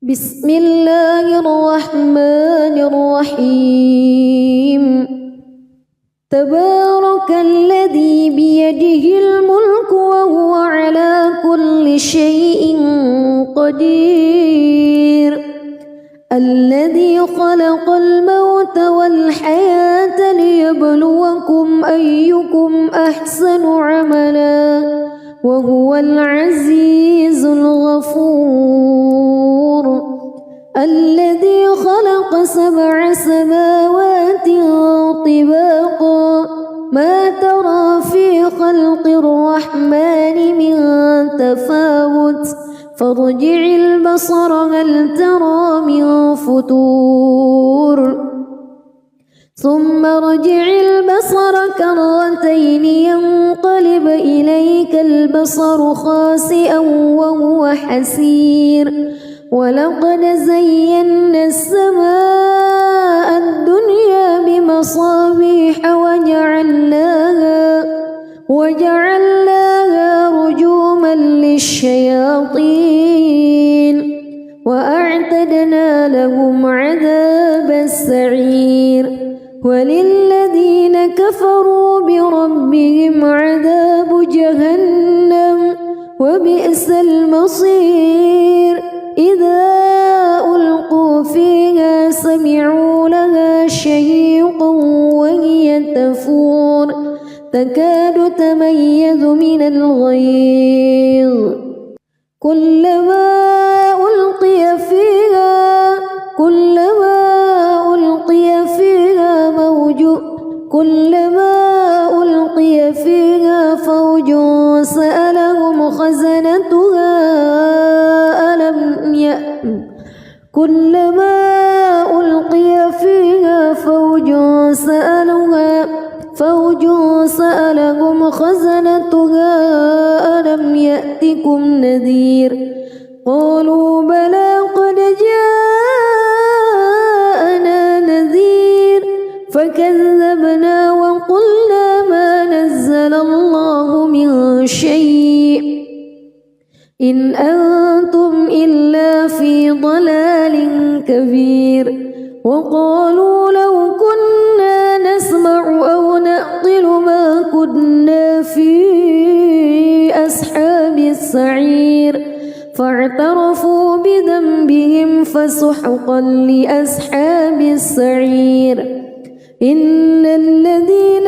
بسم الله الرحمن الرحيم تبارك الذي بيده الملك وهو على كل شيء قدير الذي خلق الموت والحياة ليبلوكم أيكم أحسن عملا وهو العزيز الغفور الذي خلق 7 سماوات طباقا ما ترى في خلق الرحمن من تفاوت فارجع البصر هل ترى من فتور ثم ارجع البصر كرتين ينقلب إليك البصر خاسئا وهو حسير ولقد زينا السماء الدنيا بمصابيح وجعلناها رجوما للشياطين وأعتدنا لهم عذاب السعير وللذين كفروا بربهم عذاب جهنم وبئس المصير إذا ألقوا فيها سمعوا لها شهيقا وهي تفور تكاد تميز من الغيظ كلما ألقي فيها فوج سألهم خزنتها ألم يأتكم نذير قالوا بلى قد جاءنا نذير فكذبنا وقلنا ما نزل الله من شيء إن أنتم إلا في ضلال كبير وقالوا لو كنا نسمع أو نعقل ما كنا في أصحاب السعير فاعترفوا بذنبهم فسحقا لأصحاب السعير إن الذين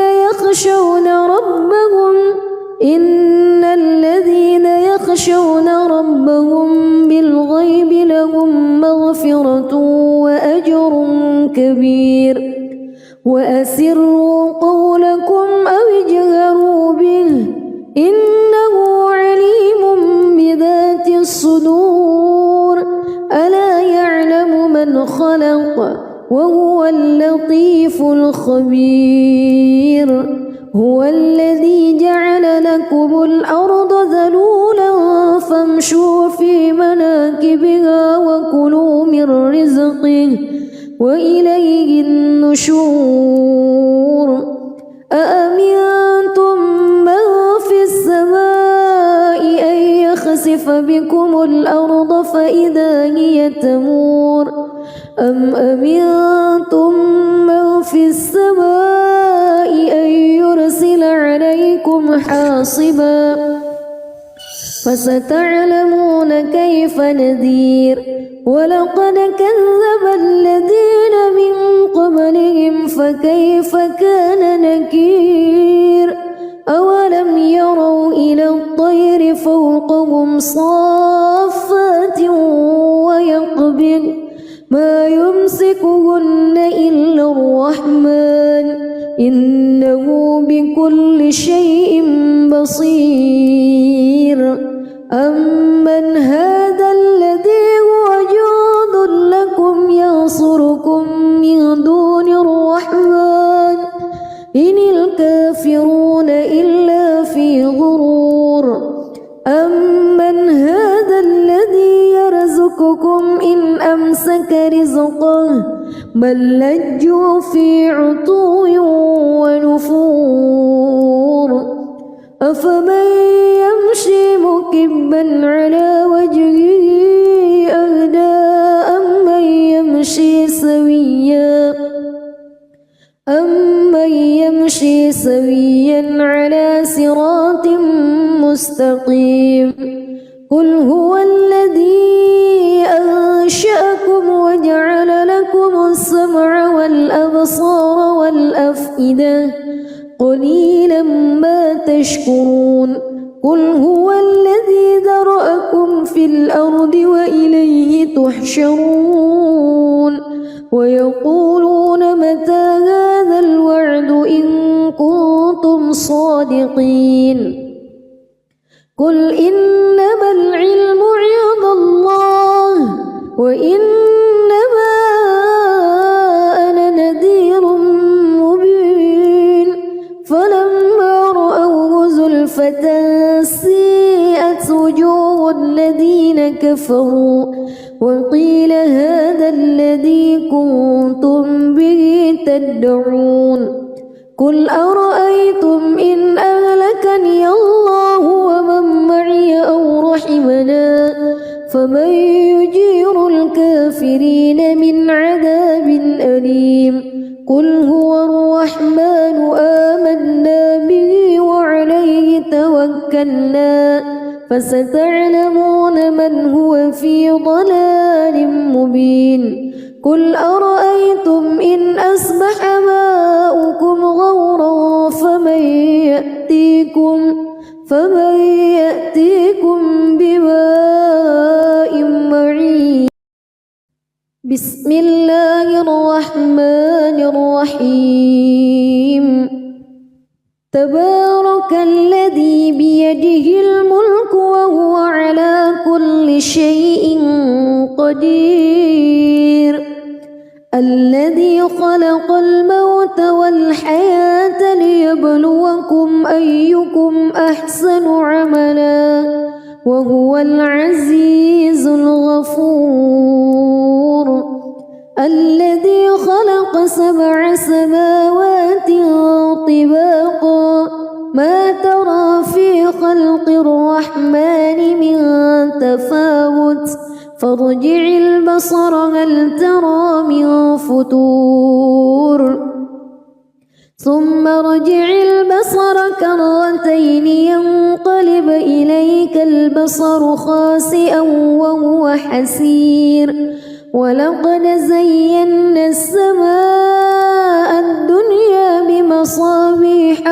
يخشون ربهم بالغيب لهم مغفرة وأجر كبير وأسروا قولكم أو اجهروا به إنه عليم بذات الصدور ألا يعلم من خلق وهو اللطيف الخبير هو الذي جعل لكم الأرض ذلولا فامشوا في مناكبها وكلوا من رزقه وإليه النشور أأمنتم من في السماء أن يخسف بكم الأرض فإذا هي تمور أم أمنتم من في السماء أن يرسل عليكم حاصبا فستعلمون كيف نذير ولقد كذب الذين من قبلهم فكيف كان نكير أولم يروا إلى الطير فوقهم صافات ويقبض ما يمسكهن إلا الرحمن إنه بكل شيء بصير أمن هذا الذي هو جند لكم ينصركم من دون الرحمن إن الكافرون إلا في غرور أمن هذا الذي يرزقكم إن أمسك رزقه بل لجوا في عتو ونفور أفمن يمشي مكبا على وجهه أهدى سويا على صراط مستقيم قل هو الذي أنشأكم وجعل لكم السمع والأبصار والأفئدة قليلا ما تشكرون قل هو الذي ذرأكم في الأرض وإليه تحشرون ويقولون متى هذا الوعد إن كنتم صادقين قل إنما العلم عند الله وإنما أنا نذير مبين فلما رأوه زلفة سيئت وجوه الذين كفروا وقيل هذا الذي كنتم به تدعون قل أرأيتم إن أهلكني الله ومن معي أو رحمنا فمن يجير الكافرين من عذاب أليم قل هو الرحمن آمنا به وعليه توكلنا فستعلمون من هو في ضلال مبين قل أرأيتم إن أصبح ماؤكم غورا فمن يأتيكم بماء معين بسم الله الرحمن الرحيم تبارك الذي بيده الملك وهو على كل شيء قدير الذي خلق الموت والحياة ليبلوكم أيكم أحسن عملا وهو العزيز الغفور الذي خلق 7 سماوات طباقا ما ترى في خلق الرحمن من تفاوت فارجع البصر هل ترى من فتور ثم ارجع البصر كرتين ينقلب إليك البصر خاسئا وهو حسير ولقد زينا السماء الدنيا بمصابيح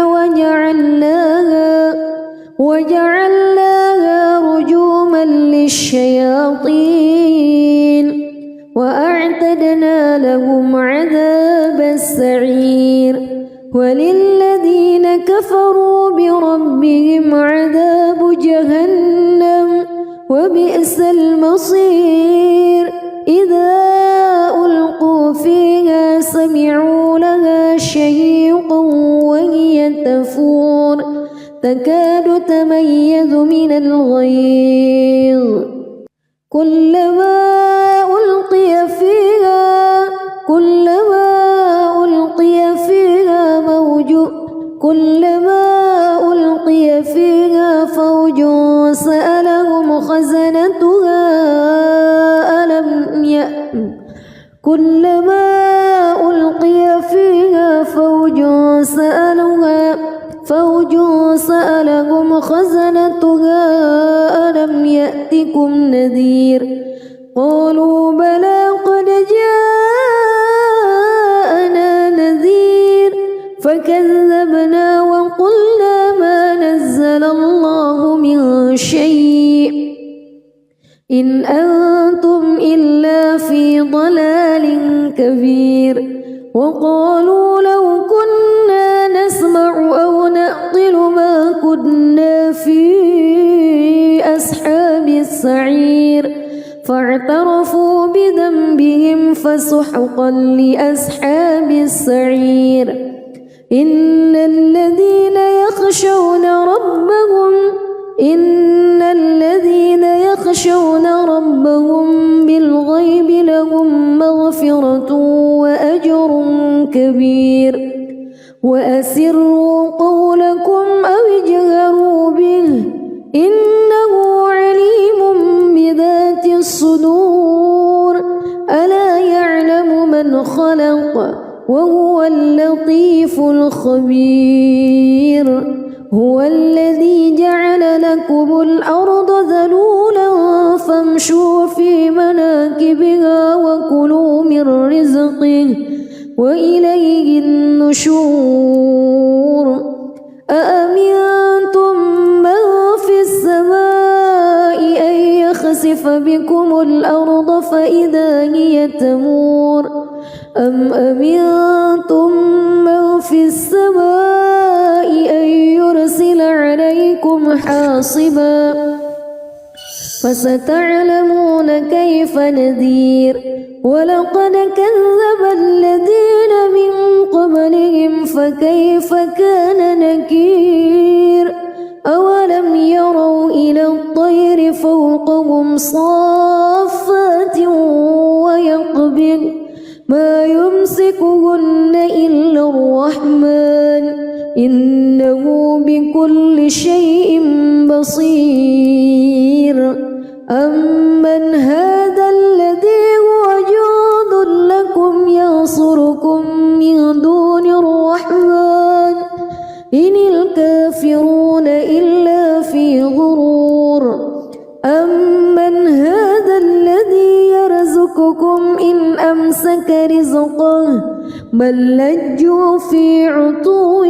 وجعلناها رجوما للشياطين وأعتدنا لهم عذاب السعير وللذين كفروا بربهم عذاب جهنم وبئس المصير إذا ألقوا فيها سمعوا لها شهيقا وهي تفور تكاد تميز من الغيظ كلما ألقي فيها فوج سألهم خزنتها كلما ألقي فيها فوج سألهم خزنتها ألم يأتكم نذير قالوا بلى قد جاءنا نذير فكذبنا وقلنا ما نزل الله من شيء إن أنتم إلا في ضلال كبير وقالوا لو كنا نسمع أو نعقل ما كنا في أصحاب السعير فاعترفوا بذنبهم فسحقا لأصحاب السعير إن الذين يخشون ربهم بالغيب لهم مغفرة وأجر كبير وأسروا قولكم أو اجهروا به إنه عليم بذات الصدور ألا يعلم من خلق وهو اللطيف الخبير هو الذي جعل لكم الأرض ذلولا فامشوا في مناكبها وكلوا من رزقه وإليه النشور أأمنتم من في السماء أن يخسف بكم الأرض فإذا هي تمور أم أمنتم من في السماء أن يرسل عليكم حاصبا فستعلمون كيف نذير ولقد كذب الذين من قبلهم فكيف كان نكير أولم يروا إلى الطير فوقهم صافات ويقبض ما يمسكهن إلا الرحمن إنه بكل شيء بصير أمن هذا الذي هو جند لكم ينصركم من دون الرحمن إن الكافرون إلا في غرور أمن هذا الذي يرزقكم إن أمسك رزقه بل لجوا في عتو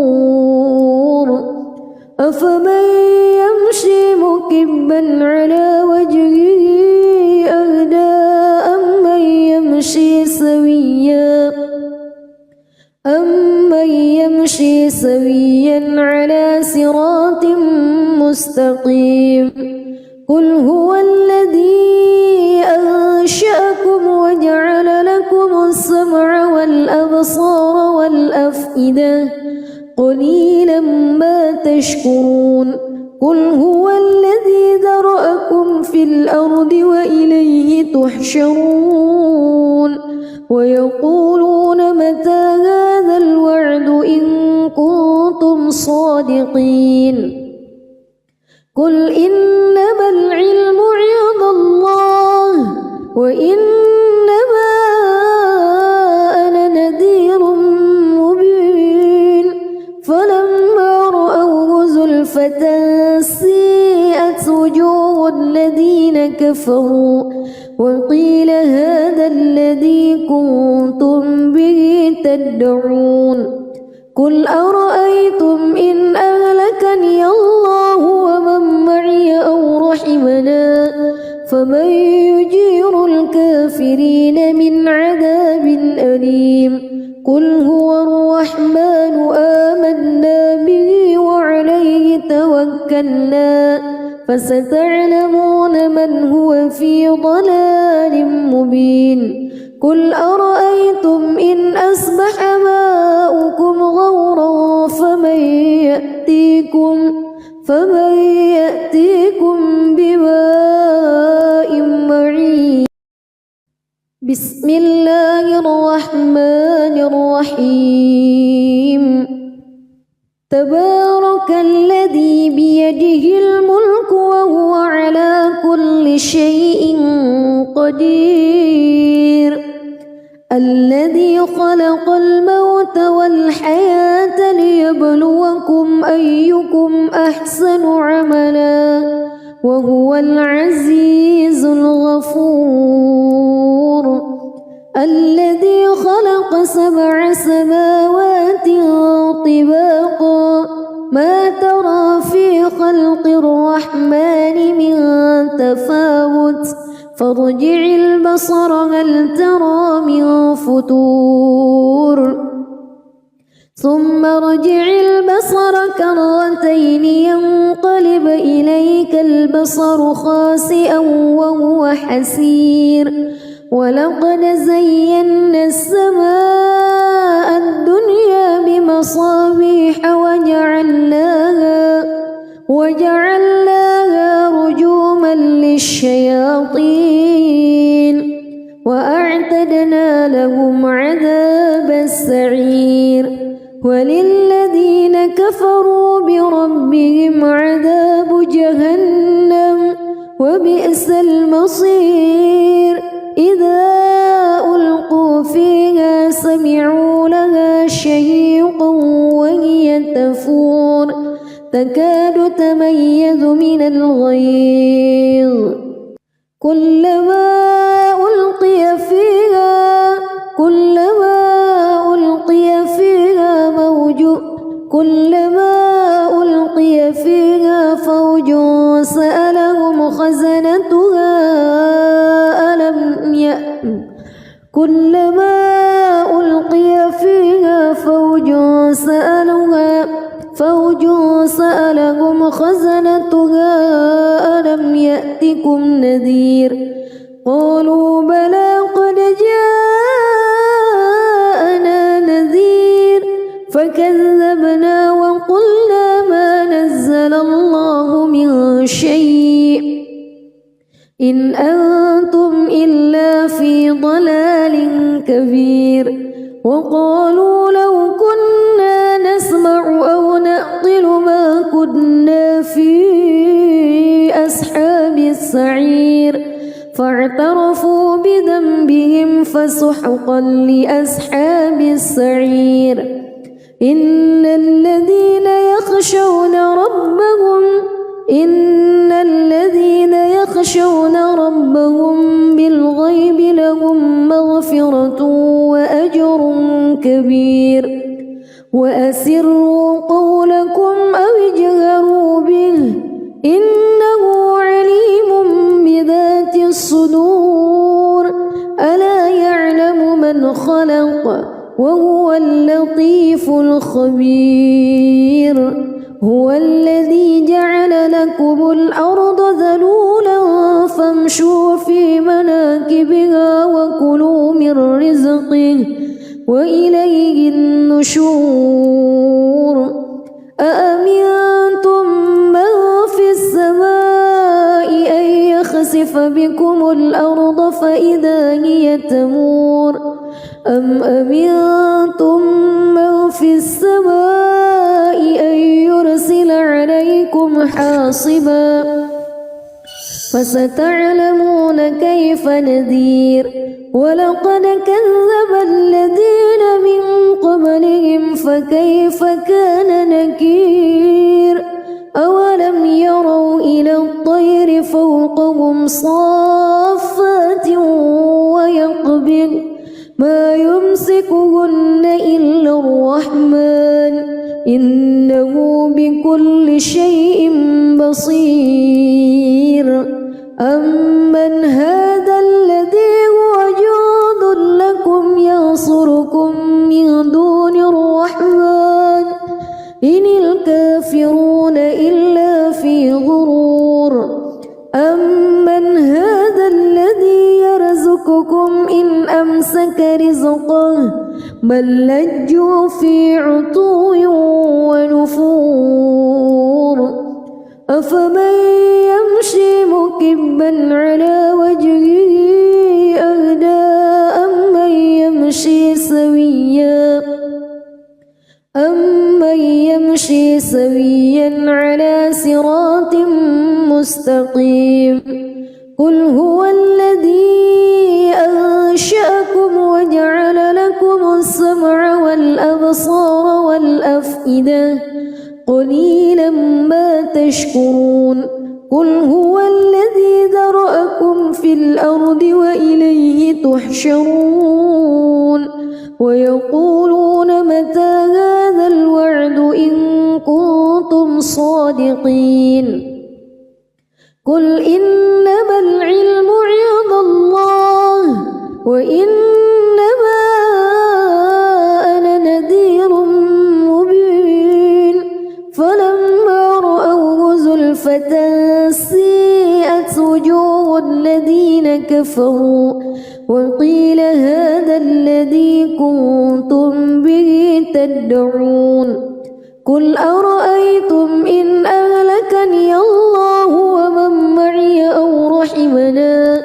ونفور أفمن يمشي مكبا على وجهه أهدى أمن يمشي سويا على صراط مستقيم قل هو الذي أنشأكم وجعل لكم السمع والأبصار والأفئدة قليلا ما تشكرون قل هو الذي ذرأكم في الأرض وإليه تحشرون ويقولون متى هذا الوعد إن كنتم صادقين قل إنما العلم عند الله وإنما أنا نذير مبين فلما رأوه زلفة سيئت وجوه الذين كفروا وقيل هذا الذي كنتم به تدعون قل أرأيتم إن أهلكني الله ومن معي أو رحمنا فمن يجير الكافرين من عذاب أليم قل هو الرحمن آمنا به وعليه توكلنا فستعلمون من هو في ضلال مبين قل أرأيتم إن أصبح ماؤكم غورا فمن يأتيكم بماء معين بسم الله الرحمن الرحيم تبارك الذي بيده الملك وهو على كل شيء قدير الذي خلق الموت والحياة ليبلوكم أيكم أحسن عملا وهو العزيز الغفور الذي خلق 7 سماوات طباقا ما ترى في خلق الرحمن من تفاوت فارجع البصر هل ترى من فتور ثم ارجع البصر كرتين ينقلب إليك البصر خاسئا وهو حسير ولقد زينا السماء الدنيا بمصابيح وجعلناها رجوما للشياطين وأعتدنا لهم عذاب السعير وللذين كفروا بربهم عذاب جهنم وبئس المصير إذا ألقوا فيها تكاد تميز من الغيظ كلما ألقي فيها فوج سألهم خزنتها ألم يأتكم نذير قالوا بلى قد جاءنا نذير فكذبنا وقلنا ما نزل الله من شيء إن أنتم إلا في ضلال كبير وقالوا لو كنا نسمع أو نعقل ما كنا في أصحاب السعير فاعترفوا بذنبهم فسحقا لأصحاب السعير إن الذين يخشون ربهم بالغيب لهم مغفرة وأجر كبير وأسروا قولكم أو اجهروا به إنه عليم بذات الصدور ألا يعلم من خلق وهو اللطيف الخبير هو الذي جعل لكم الأرض ذلولا فامشوا في مناكبها وكلوا من رزقه وإليه النشور أأمنتم من في السماء أن يخسف بكم الأرض فإذا هي تمور أم أمنتم من في السماء أن يرسل عليكم حاصبا فستعلمون كيف نذير ولقد كذب الذين من قبلهم فكيف كان نكير أولم يروا إلى الطير فوقهم صافات ويقبض ما يمسكهن إلا الرحمن إنه بكل شيء بصير أمن هذا الذي هو جند لكم ينصركم من دون الرحمن إن الكافرون إلا في غرور أمن هذا الذي يرزقكم إن أمسك رزقه بل لجوا في عتو ونفور أفمن يمشي مكبا على وجهه أهدى أمن يمشي سويا على صراط مستقيم قل هو الذي أنشأكم وجعل لكم السمع والأبصار والأفئدة قليلا ما تشكرون قل هو الذي ذرأكم في الأرض وإليه تحشرون ويقولون متى هذا الوعد إن كنتم صادقين قل إنما العلم عند الله وإنما أنا نذير مبين فلما رأوه زلفة سيئت وجوه الذين كفروا وقيل هذا الذي كنتم به تدعون قل أرأيتم إن أهلكني الله ومن معي أو رحمنا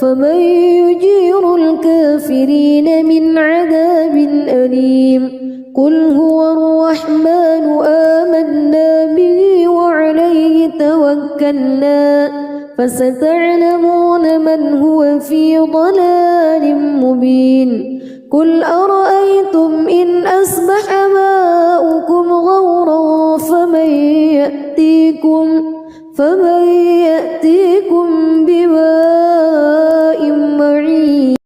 فمن يجير الكافرين من عذاب أليم قل هو الرحمن آمنا به وعليه توكلنا فستعلمون من هو في ضلال مبين قل أرأيتم إن أصبح ماؤكم غورا فمن فمن يأتيكم بماء معين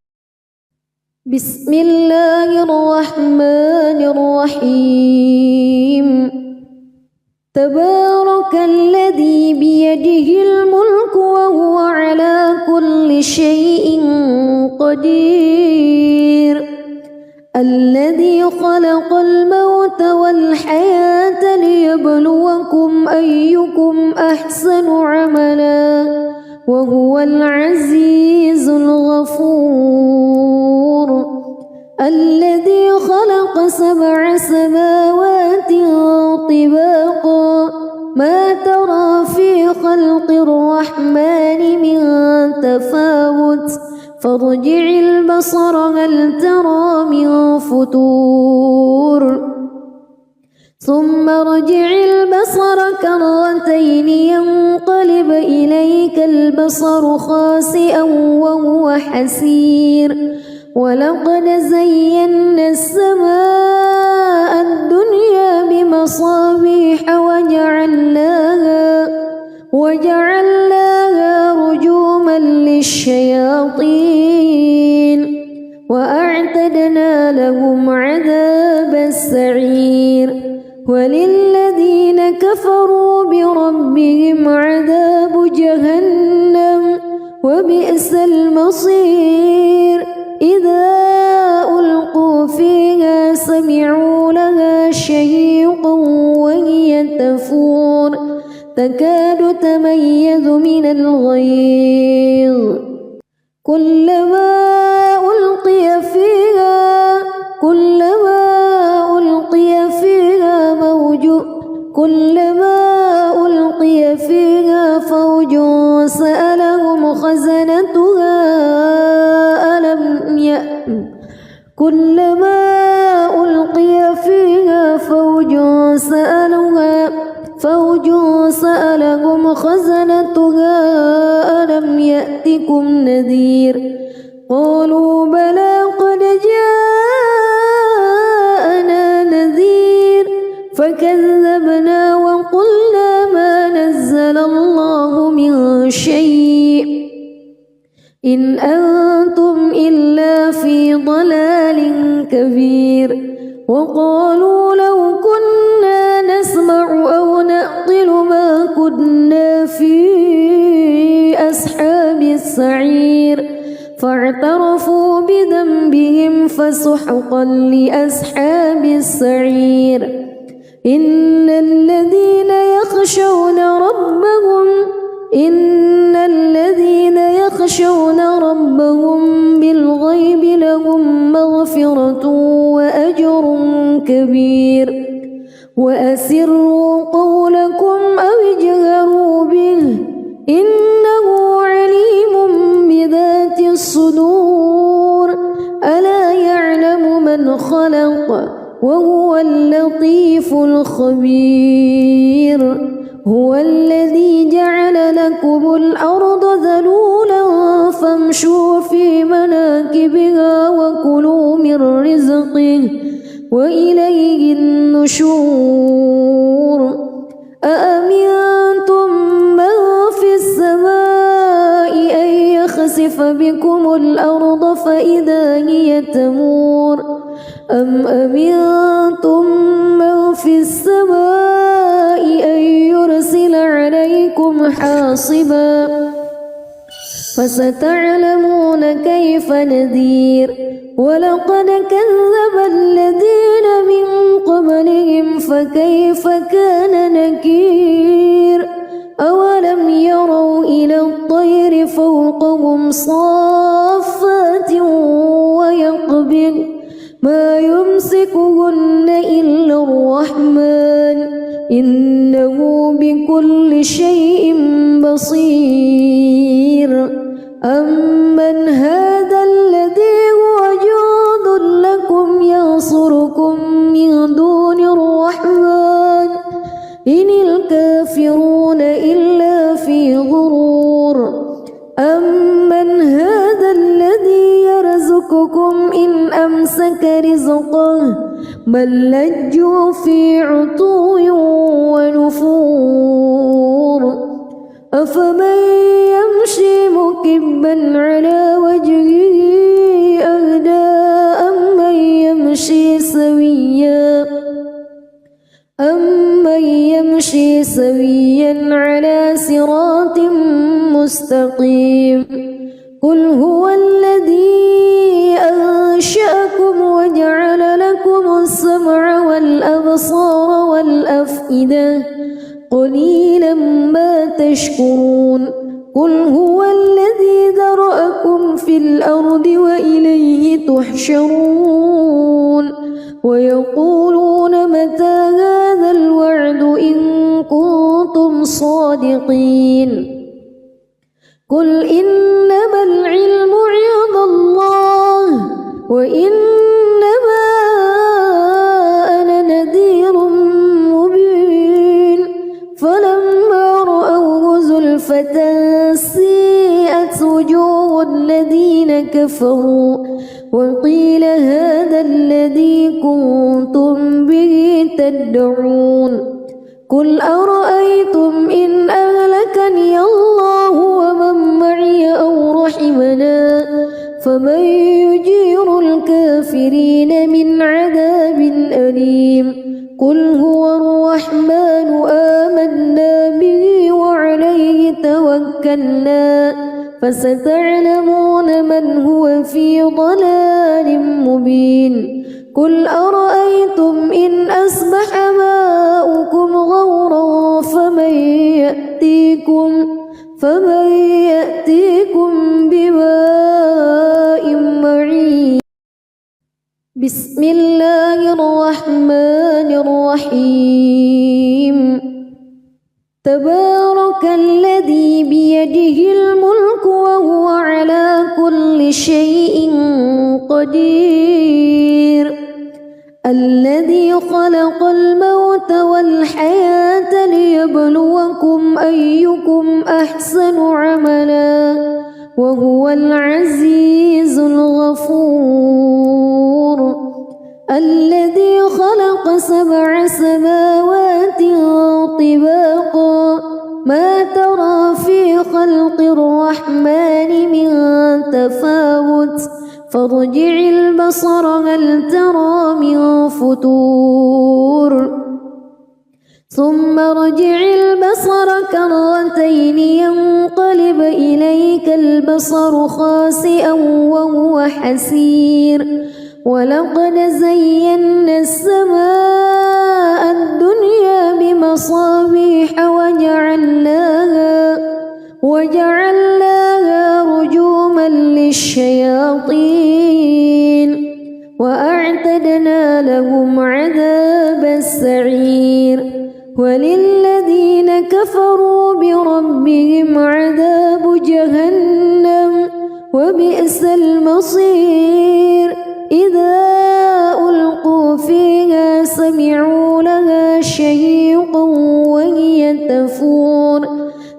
بسم الله الرحمن الرحيم تبارك الذي بيده الملك وهو على كل شيء قدير الذي خلق الموت والحياة ليبلوكم أيكم أحسن عملا وهو العزيز الغفور الذي خلق 7 سماوات طباقا ما ترى في خلق الرحمن من تفاوت فارجع البصر هل ترى من فتور ثم ارجع البصر كرتين ينقلب إليك البصر خاسئا وهو حسير ولقد زينا السماء الدنيا بمصابيح وجعلناها رجوما للشياطين وأعتدنا لهم عذاب السعير وللذين كفروا بربهم عذاب جهنم وبئس المصير إذا ألقوا فيها سمعوا لها شهيقا وهي تفور تكاد تميز من الغيظ كلما ألقي فيها فوج سألهم خزنتها ألم يأتكم نذير قالوا بلى قد جاءنا نذير فكذبنا وقلنا ما نزل الله من شيء إن أنتم إلا في ضلال كبير وقالوا لو كنا نسمع أو نعقل ما كنا في أصحاب السعير فاعترفوا بذنبهم فسحقا لأصحاب السعير إن الذين يخشون ربهم بالغيب لهم مغفرة وأجر كبير وأسروا قولكم أو اجهروا به إنه عليم بذات الصدور ألا يعلم من خلق وهو اللطيف الخبير هو الذي جعل لكم الأرض ذلولا فامشوا في مناكبها وكلوا من رزقه وإليه النشور أأمنتم من في السماء أن يخسف بكم الأرض فإذا هي تمور أم أمنتم من في السماء أن يرسل عليكم حاصبا فستعلمون كيف نذير ولقد كذب الذين من قبلهم فكيف كان نكير أولم يروا إلى الطير فوقهم صافات ويقبض ما يمسكهن إلا الرحمن إنه بكل شيء بصير أمن هذا الذي هو جند لكم ينصركم من دون الرحمن إن الكافرون إلا في غرور أمن هذا الذي يرزقكم إن أمسك رزقه بل لجوا في عتو ونفور أفمن يمشي مكبا على وجهه أهدى أمن يمشي سويا على صراط مستقيم قل هو الذي أنشأكم وجعل لكم السمع والأبصار والأفئدة قليلا ما تشكرون قل هو الذي ذرأكم في الأرض وإليه تحشرون ويقولون متى هذا الوعد إن كنتم صادقين قل إنما العلم عند الله وإنما أنا نذير مبين فلما رأوه زلفة سيئت وجوه الذين كفروا وقيل هذا الذي كنتم به تدعون قل أرأيتم إن أهلكني الله ومن معي أو رحمنا فمن يجير الكافرين من عذاب أليم قل هو الرحمن آمنا به وعليه توكلنا فستعلمون من هو في ضلال مبين قل أرأيتم إن أصبح ماؤكم غورا فمن يأتيكم بماء معين بسم الله الرحمن الرحيم تبارك الذي بيده الملك وهو على كل شيء قدير الذي خلق الموت والحياة ليبلوكم أيكم أحسن عملا وهو العزيز الغفور الذي خلق 7 سماوات طباقا ما ترى في خلق الرحمن من تفاوت فارجع البصر هل ترى من فتور ثم ارجع البصر كرتين ينقلب إليك البصر خاسئا وهو حسير ولقد زينا السماء الدنيا بمصابيح وجعلناها رجوما للشياطين وأعتدنا لهم عذاب السعير وللذين كفروا بربهم عذاب جهنم وبئس المصير إذا ألقوا فيها سمعوا لها شهيقا وهي تفور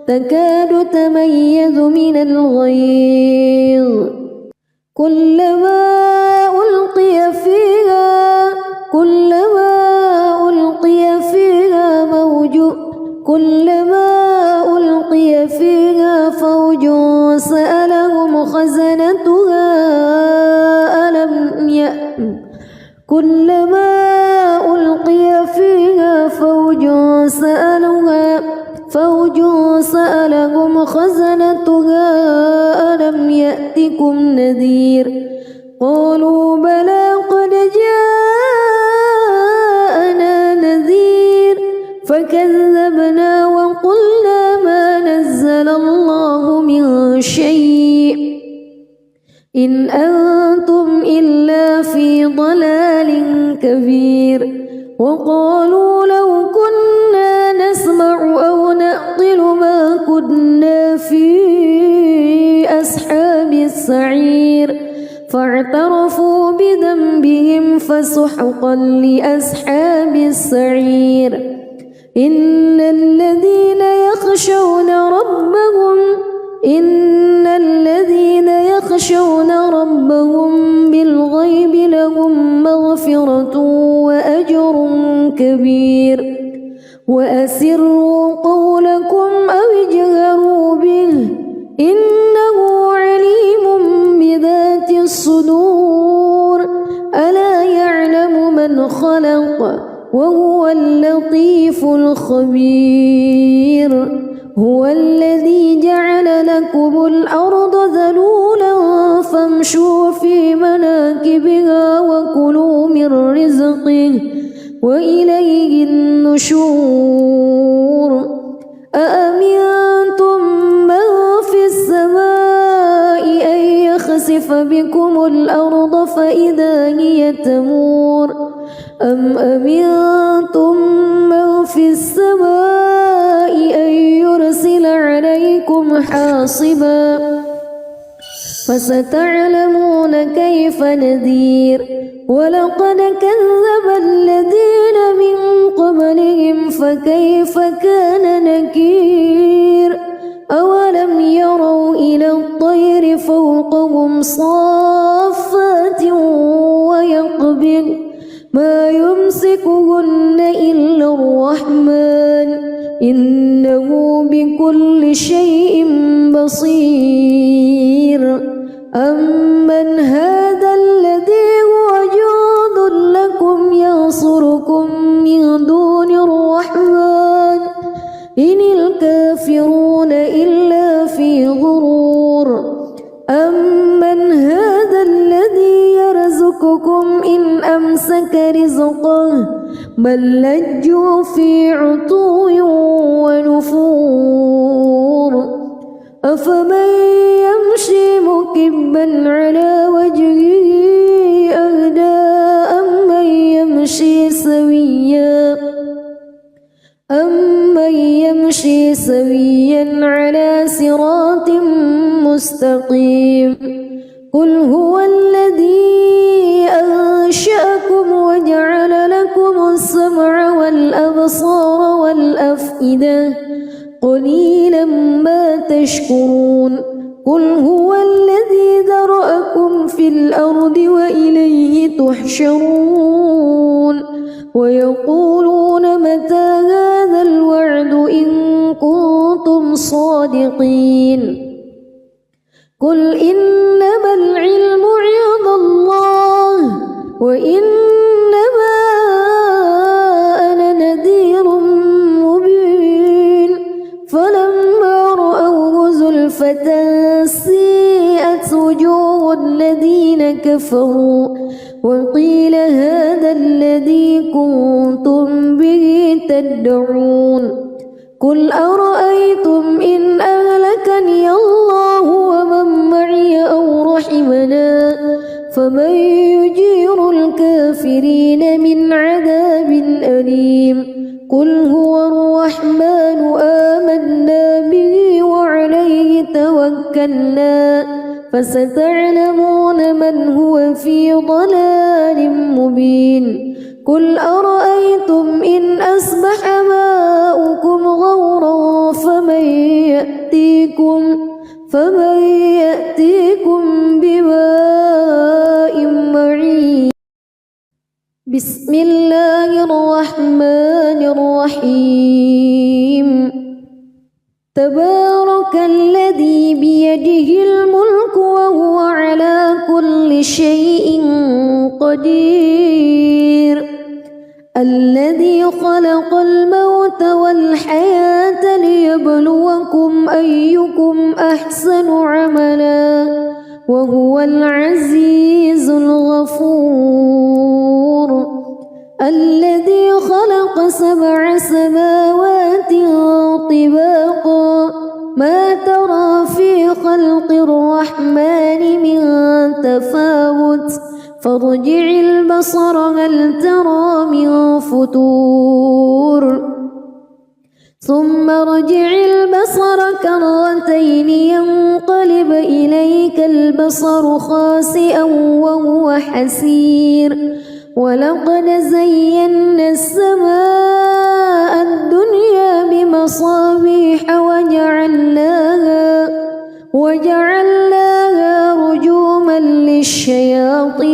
تكاد تميز من الغيظ كلما ألقي فيها فوج سألهم خزنتها كلما ألقي فيها فوج سألهم خزنتها ألم يأتكم نذير قالوا بلى قد جاءنا نذير فكذبنا وقلنا ما نزل الله من شيء إن أنتم إلا في ضلال كبير وقالوا لو كنا نسمع أو نعقل ما كنا في أصحاب السعير فاعترفوا بذنبهم فسحقا لأصحاب السعير إن الذين يخشون ربهم بالغيب لهم مغفرة وأجر كبير وأسروا قولكم أو اجهروا وهو اللطيف الخبير هو الذي جعل لكم الأرض ذلولا فامشوا في مناكبها وكلوا من رزقه وإليه النشور أأمنتم من في السماء أن يخسف بكم الأرض فإذا هي تمور أم أمنتم من في السماء أن يرسل عليكم حاصبا فستعلمون كيف نذير ولقد كذب الذين من قبلهم فكيف كان نكير أولم يروا إلى الطير فوقهم صافات ويقبض ما يمسكهن إلا الرحمن إنه بكل شيء بصير أمن هذا الذي هو جند لكم ينصركم من دون الرحمن إن الكافرون إلا في غرور أمن هذا الذي يرزقكم إن أمسك رزقه بل لجوا في عتو ونفور أفمن يمشي مكبا على وجهه أهدى أمن يمشي سويا على صراط مستقيم قل هو الذي أنشأكم وجعل لكم السمع والأبصار والأفئدة قليلا ما تشكرون قل هو الذي ذرأكم في الأرض وإليه تحشرون ويقولون متى هذا الوعد إن كنتم صادقين قل إنما العلم عند الله وإنما أنا نذير مبين فلما رأوه زلفة سيئت وجوه الذين كفروا وقيل هذا الذي كنتم به تدعون قل أرأيتم إن أهلكني الله ومن معي أو رحمنا فمن يجير الكافرين من عذاب أليم قل هو الرحمن آمنا به وعليه توكلنا فستعلمون من هو في ضلال مبين قل أرأيتم إن أصبح ماؤكم غورا فمن يأتيكم بماء معين بسم الله الرحمن الرحيم تبارك الذي بيده الملك وهو على كل شيء قدير الذي خلق الموت والحياة ليبلوكم أيكم أحسن عملا وهو العزيز الغفور الذي خلق 7 سماوات طباقا ما ترى في خلق الرحمن من تفاوت فارجع البصر هل ترى من فتور ثم ارجع البصر كرتين ينقلب إليك البصر خاسئا وهو حسير ولقد زينا السماء الدنيا بمصابيح وجعلناها رجوما للشياطين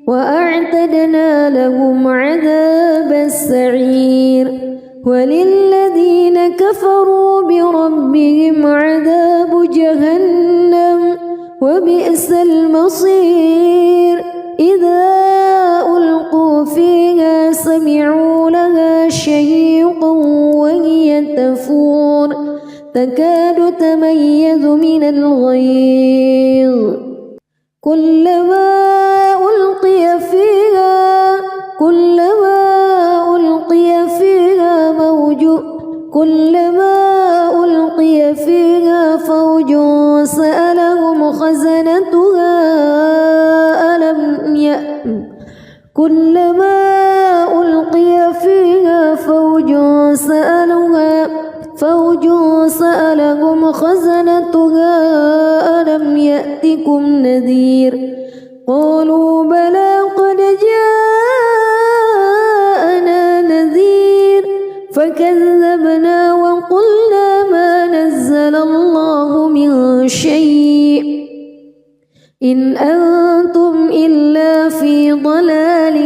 وأعتدنا لهم عذاب السعير وللذين كفروا بربهم عذاب جهنم وبئس المصير إذا ألقوا فيها من الغيظ كلما ألقي فيها فوج سألهم خزنتها ألم يأتكم نذير قالوا بلى قد جاءنا نذير فكذبنا وقلنا ما نزل الله من شيء إن أنتم إلا في ضلال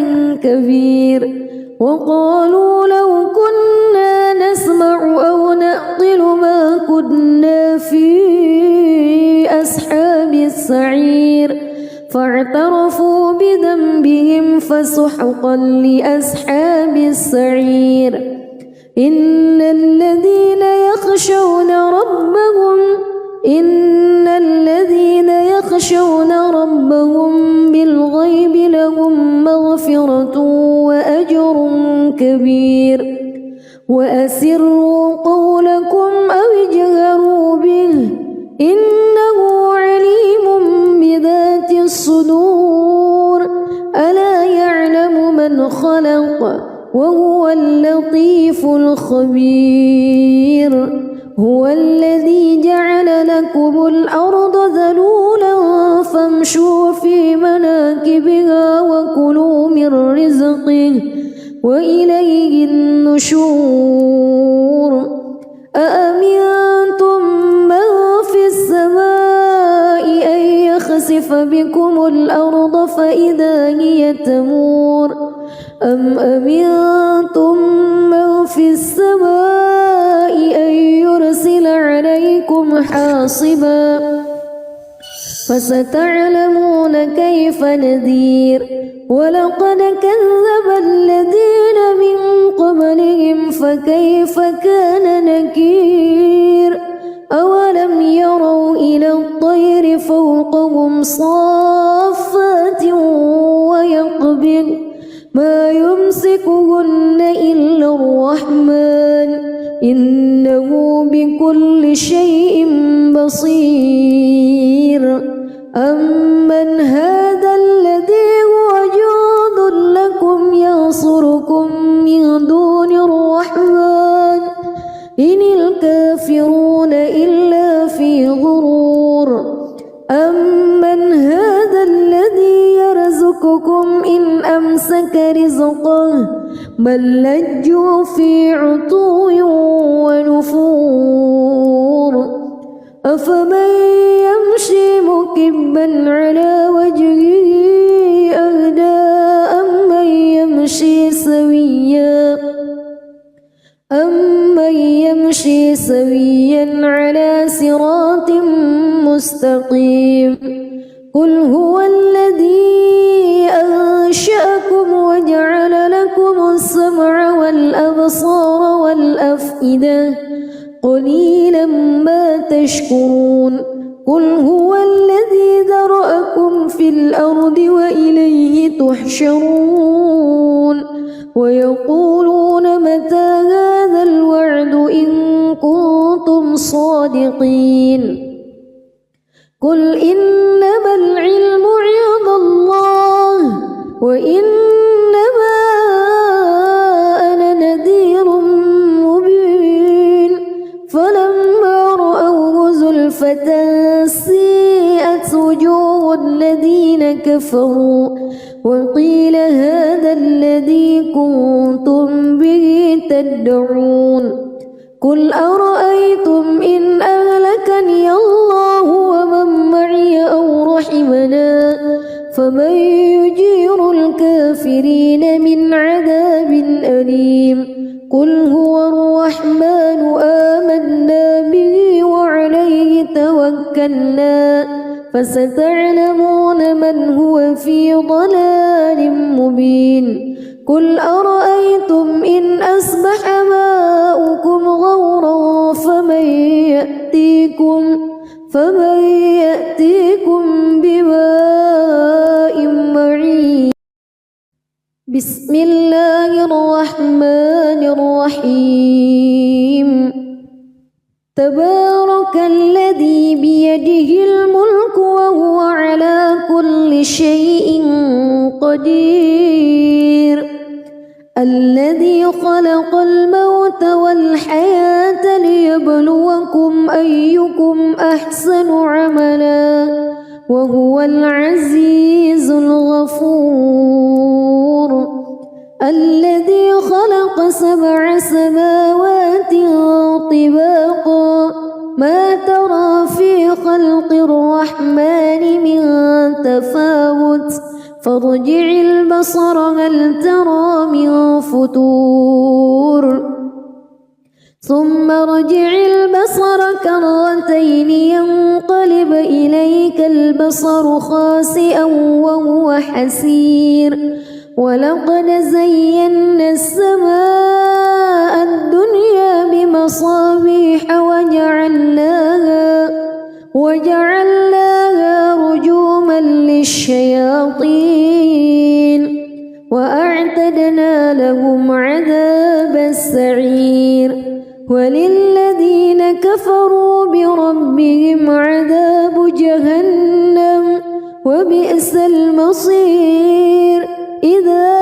كبير وقالوا لو كنا نسمع أو نعقل ما كنا في أصحاب السعير فاعترفوا بذنبهم فسحقا لأصحاب السعير إن الذين يخشون ربهم بالغيب لهم مغفرة وأجر كبير وأسروا قولكم أو اجهروا به إنه عليم بذات الصدور ألا يعلم من خلق وهو اللطيف الخبير هو الذي جعل لكم الأرض ذلولا فامشوا في مناكبها وكلوا من رزقه وإليه النشور أأمنتم من في السماء أن يخسف بكم الأرض فإذا هي تمور أم أمنتم من في السماء أن يرسل عليكم حاصبا فستعلمون كيف نذير ولقد كذب الذين من قبلهم فكيف كان نكير أولم يروا إلى الطير فوقهم صافات ويقبض ما يمسكهن إلا الرحمن إنه بكل شيء بصير أمن هذا الذي هو جند لكم ينصركم من دون الرحمن إن الكافرون إلا في غرور أمن هذا الذي يرزقكم إن أمسك رزقه بل لجوا في عتو ونفور أفمن يمشي مكبا على وجهه أهدى أمن يمشي سويا على صراط مستقيم قل هو الذي أنشأكم وجعل لكم السمع والأبصار والأفئدة قليلا ما تشكرون قل هو الذي ذرأكم في الأرض وإليه تحشرون ويقولون متى هذا الوعد إن كنتم صادقين قل إنما العلم عند الله وإنما أنا نذير مبين فلما رأوه زلفة سيئت وجوه الذين كفروا وقيل هذا الذي كنتم به تدعون قل أرأيتم إن أهلكني الله ومن معي أو رحمنا فمن يجير الكافرين من عذاب أليم قل هو الرحمن آمنا به وعليه توكلنا فستعلمون من هو في ضلال مبين قل أرأيتم إن أصبح ماؤكم غورا فمن يأتيكم بماء معين بسم الله الرحمن الرحيم تبارك الذي بيده الملك وهو على كل شيء قدير الذي خلق الموت والحياة ليبلوكم أيكم أحسن عملا وهو العزيز الغفور الذي خلق 7 سماوات طباقا ما ترى في خلق الرحمن من تفاوت فارجع البصر هل ترى من فتور ثم ارجع البصر كرتين ينقلب إليك البصر خاسئا وهو حسير ولقد زينا السماء الدنيا بمصابيح وجعلناها رجوما للشياطين وأعتدنا لهم عذاب السعير وللذين كفروا بربهم عذاب جهنم وبئس المصير إذا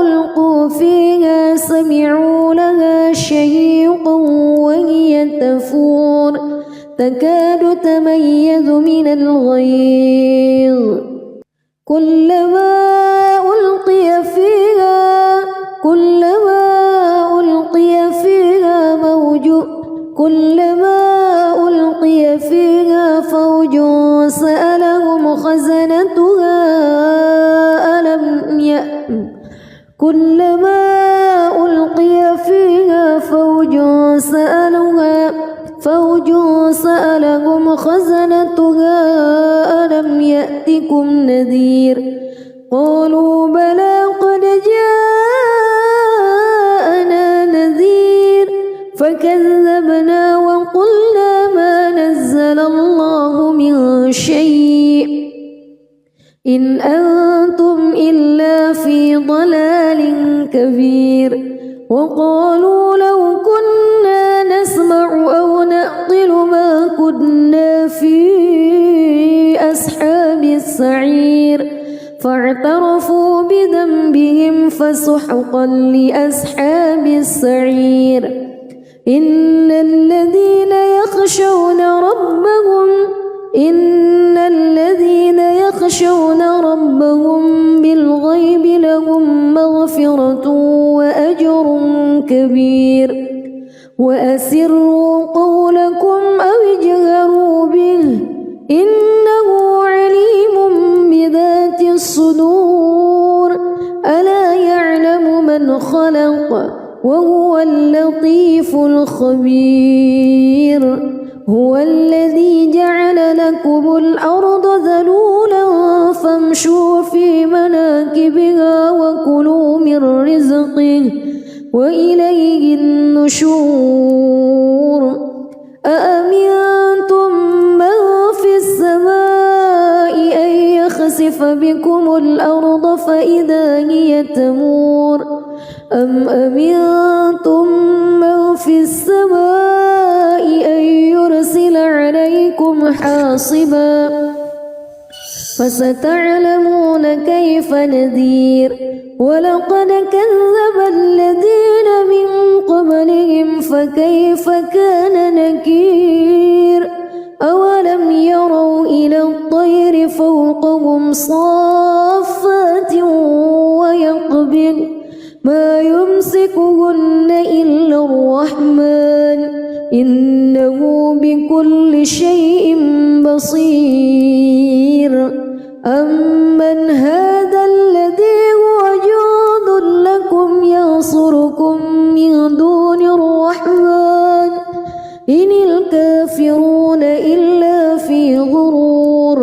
ألقوا فيها سمعوا لها شهيقا وهي تفور تكاد تميز من الغيظ كلما ألقي فيها فوج سألهم خزنتها ألم يأتكم نذير قالوا بلى قد جاءنا نذير فكذبنا وقلنا ما نزل الله من شيء إن أنتم إلا في ضلال كبير وقالوا لو كنا نسمع أو نعقل ما كنا في أصحاب السعير فاعترفوا بذنبهم فسحقا لأصحاب السعير إن الذين يخشون ربهم بالغيب لهم مغفرة وأجر كبير وأسروا قولكم أو اجهروا به إنه عليم بذات الصدور ألا يعلم من خلق وهو اللطيف الخبير هو الذي جعل لكم الأرض ذلولا فامشوا في مناكبها وكلوا من رزقه وإليه النشور أأمنتم من في السماء أن يخسف بكم الأرض فإذا هي تمور أم أمنتم من في السماء أن يرسل عليكم حاصبا فستعلمون كيف نذير ولقد كذب الذين من قبلهم فكيف كان نكير أولم يروا إلى الطير فوقهم صافات ويقبض ما يمسكهن إلا الرحمن إنه بكل شيء بصير أمن هذا الذي هو جند لكم ينصركم من دون الرحمن إن الكافرون إلا في غرور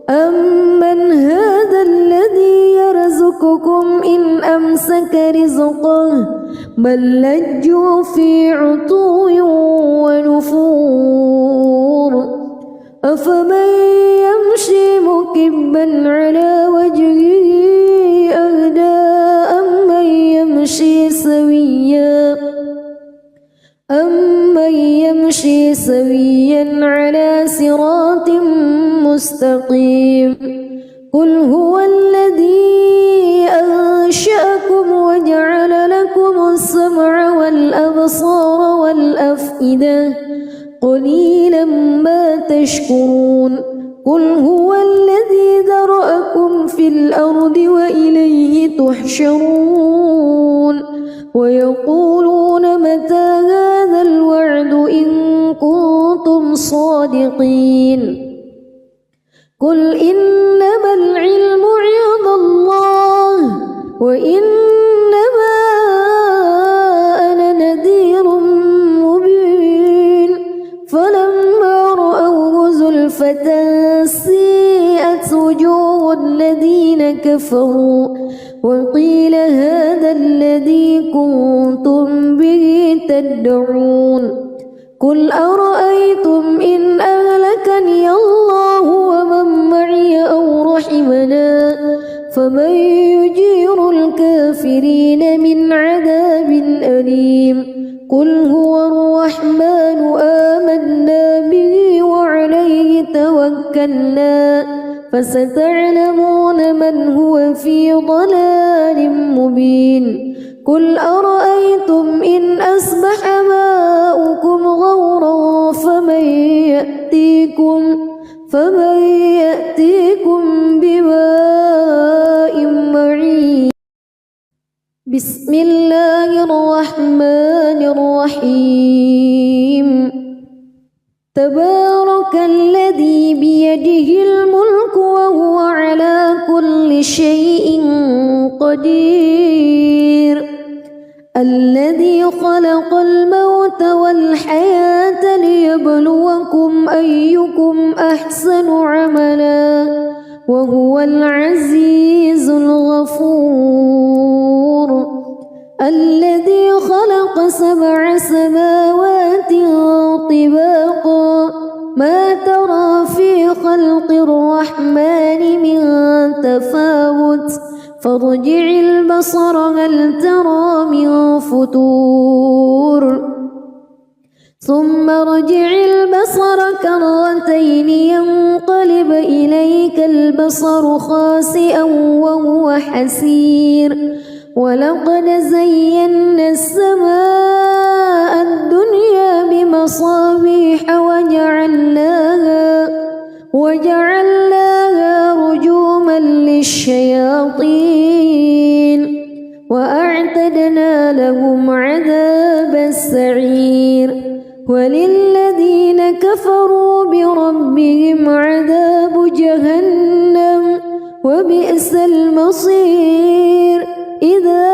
أمن هذا الذي يرزقكم إن أمسك رزقه بل لجوا في عتو ونفور أفمن يمشي مكبا على وجهه أهدى أمن يمشي سويا على صراط مستقيم قل هو الذي أنشأكم وجعل لكم السمع والأبصار والأفئدة قليلا ما تشكرون قل هو الذي ذرأكم في الأرض وإليه تحشرون ويقولون متى هذا الوعد إن كنتم صادقين قل إنما العلم عند الله وإنما أنا نذير مبين فلما رأوه زلفة سيئت وجوه الذين كفروا وقيل هذا الذي كنتم به تدعون قل أرأيتم إن أهلكني الله ومن معي أو رحمنا فمن يجير الكافرين من عذاب أليم قل هو الرحمن آمنا به وعليه توكلنا فستعلمون من هو في ضلال مبين قل أرأيتم إن أصبح ماؤكم غورا فمن يأتيكم بماء معين بسم الله الرحمن الرحيم تبارك الذي بيده الملك وهو على كل شيء قدير الذي خلق الموت والحياة ليبلوكم أيكم أحسن عملا وهو العزيز الغفور الذي خلق 7 سماوات طباقا ما ترى في خلق الرحمن من تفاوت فارجع البصر هل ترى من فتور ثم ارجع البصر كرتين ينقلب إليك البصر خاسئا وهو حسير ولقد زينا السماء الدنيا بمصابيح وجعلناها رجوما للشياطين وأعتدنا لهم عذاب السعير وللذين كفروا بربهم عذاب جهنم وبئس المصير إذا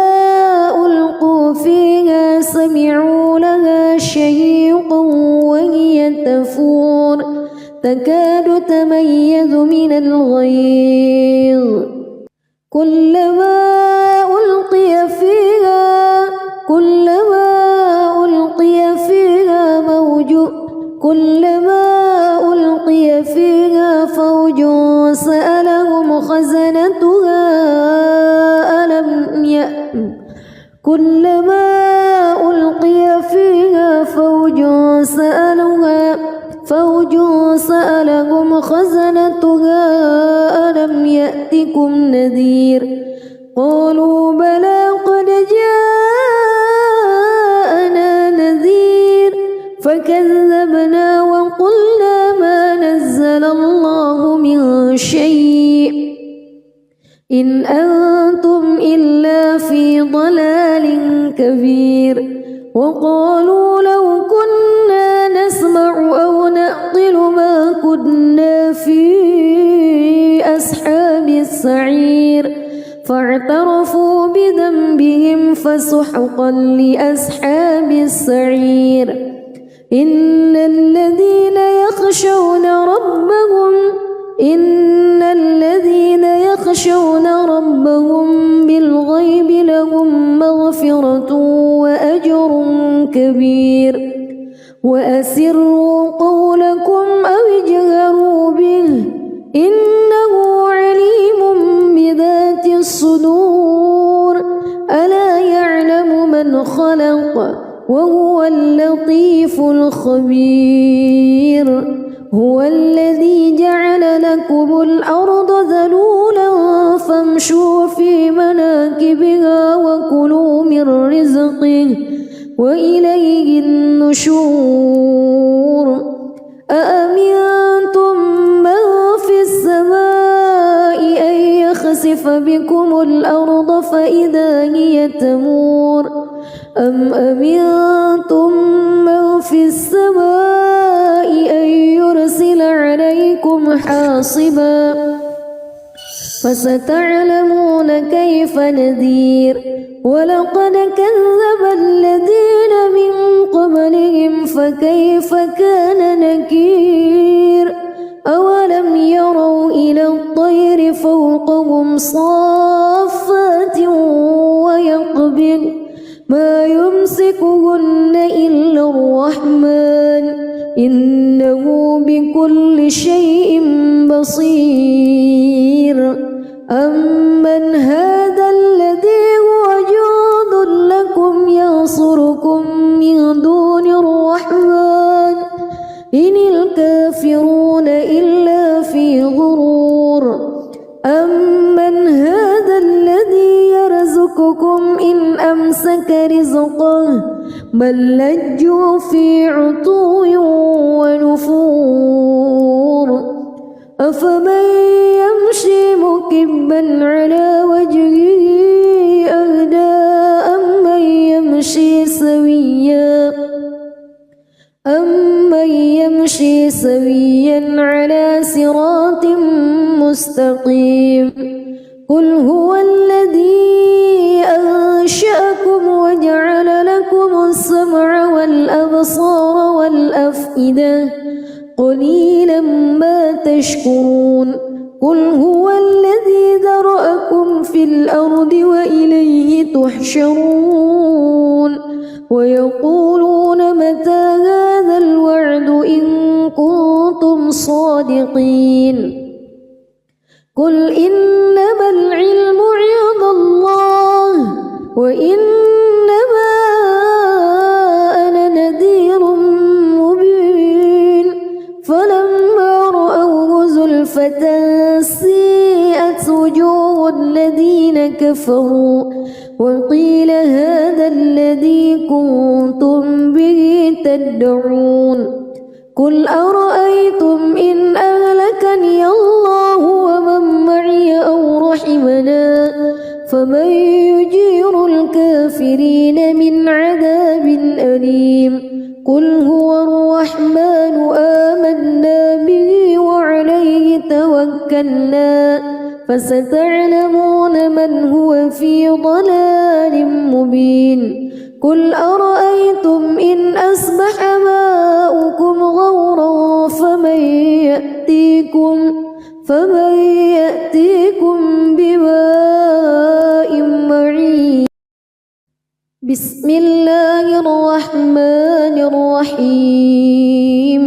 ألقوا فيها سمعوا لها شهيقا وهي تفور تكاد تميز من الغيظ كلما ألقي فيها فوج سألهم خزنتها ألم يأتكم نذير قالوا بلى قد جاءنا نذير فكذبنا وقلنا ما نزل الله من شيء إن أنتم إلا في ضلال كبير وقالوا لو كنا نسمع أو نعقل ما كنا في أصحاب السعير فاعترفوا بذنبهم فسحقا لأصحاب السعير إن الذين يخشون ربهم بالغيب لهم مغفرة وأجر كبير وأسروا قولكم أو اجهروا خبير هو الذي جعل لكم الأرض ذلولا فامشوا في مناكبها وكلوا من رزقه وإليه النشور أأمنتم من في السماء أن يخسف بكم الأرض فإذا هي تمور أم أمنتم من في السماء أن يرسل عليكم حاصبا فستعلمون كيف نذير ولقد كذب الذين من قبلهم فكيف كان نكير أولم يروا إلى الطير فوقهم صافات ويقبض ما يمسكهن إلا الرحمن إنه بكل شيء بصير أمن هذا الذي هو جند لكم ينصركم من دون الرحمن إن الكافرون إلا في غرور أمن هذا الذي يرزقكم إن أمسك رزقه بل لجوا في عتو ونفور أفمن يمشي مكبا على وجهه أهدى أمن يمشي سويا على صراط مستقيم قل هو الذي أنشأكم وجعل لكم السمع والأبصار والأفئدة قليلا ما تشكرون قل هو الذي ذرأكم في الأرض وإليه تحشرون ويقولون متى هذا الوعد إن كنتم صادقين قل إنما العلم عند الله وإنما أنا نذير مبين فلما رأوه زلفة سيئت وجوه الذين كفروا وقيل هذا الذي كنتم به تدعون قل أرأيتم إن أهلكني الله ومن معي أو رحمنا فمن يجير الكافرين من عذاب أليم قل هو الرحمن آمنا به وعليه توكلنا فستعلمون من هو في ضلال مبين قل أرأيتم إن أصبح ماؤكم غورا فمن يأتيكم بماء معين بسم الله الرحمن الرحيم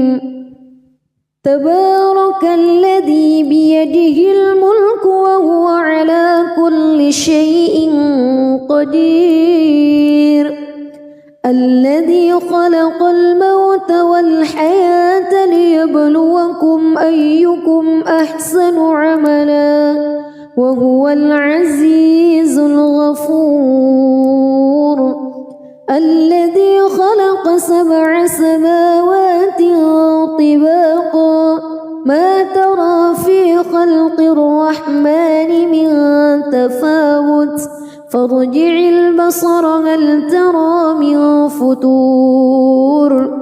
تبارك الذي بيده الملك وهو على كل شيء قدير الذي خلق الموت والحياة ليبلوكم أيكم أحسن عملا وهو العزيز الغفور الذي خلق 7 سماوات طباقا ما ترى في خلق الرحمن من تفاوت فارجع البصر هل ترى من فتور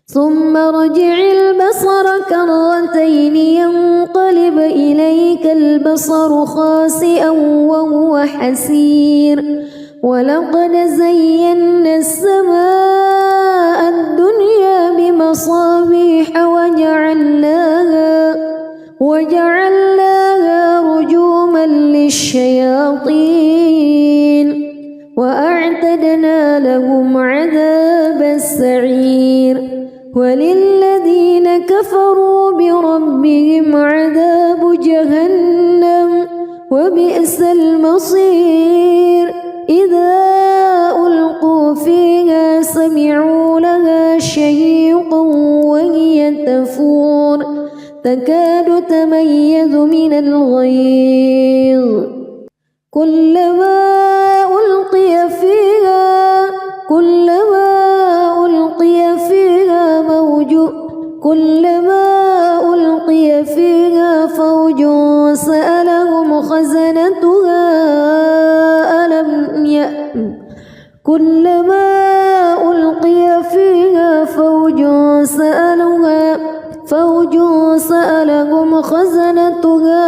ثم ارجع البصر كرتين ينقلب إليك البصر خاسئا وهو حسير ولقد زينا السماء الدنيا بمصابيح وجعلناها رجوما للشياطين وأعتدنا لهم عذاب السعير وللذين كفروا بربهم عذاب جهنم وبئس المصير إذا ألقوا فيها سمعوا لها شيئا تكاد تميز من الغيظ كلما ألقي فيها فوج سألهم خزنتها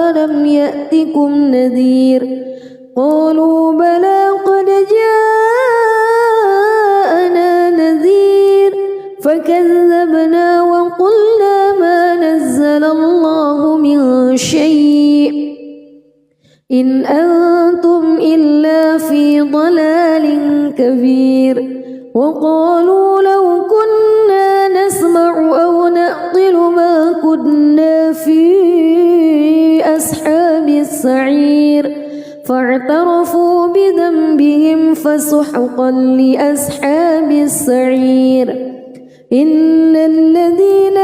ألم يأتكم نذير قالوا بلى قد جاءنا نذير فكذبنا وقلنا ما نزل الله من شيء إن أنتم إلا في ضلال كبير وقالوا لو كنا نسمع أو نعقل ما كنا في أصحاب السعير فاعترفوا بذنبهم فسحقا لأصحاب السعير إن الذين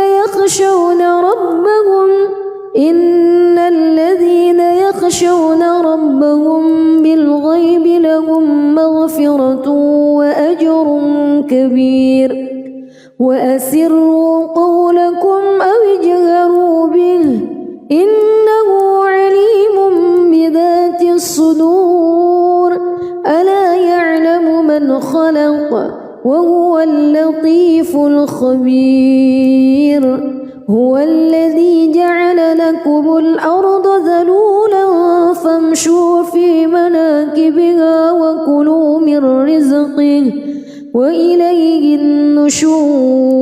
يخشون ربهم بالغيب لهم مغفرة وأجر كبير وأسروا قولكم أو اجهروا به إنه عليم بذات الصدور ألا يعلم من خلق وهو اللطيف الخبير هو الذي جعل لكم الأرض ذلولا فامشوا في مناكبها وكلوا من رزقه وإليه النشور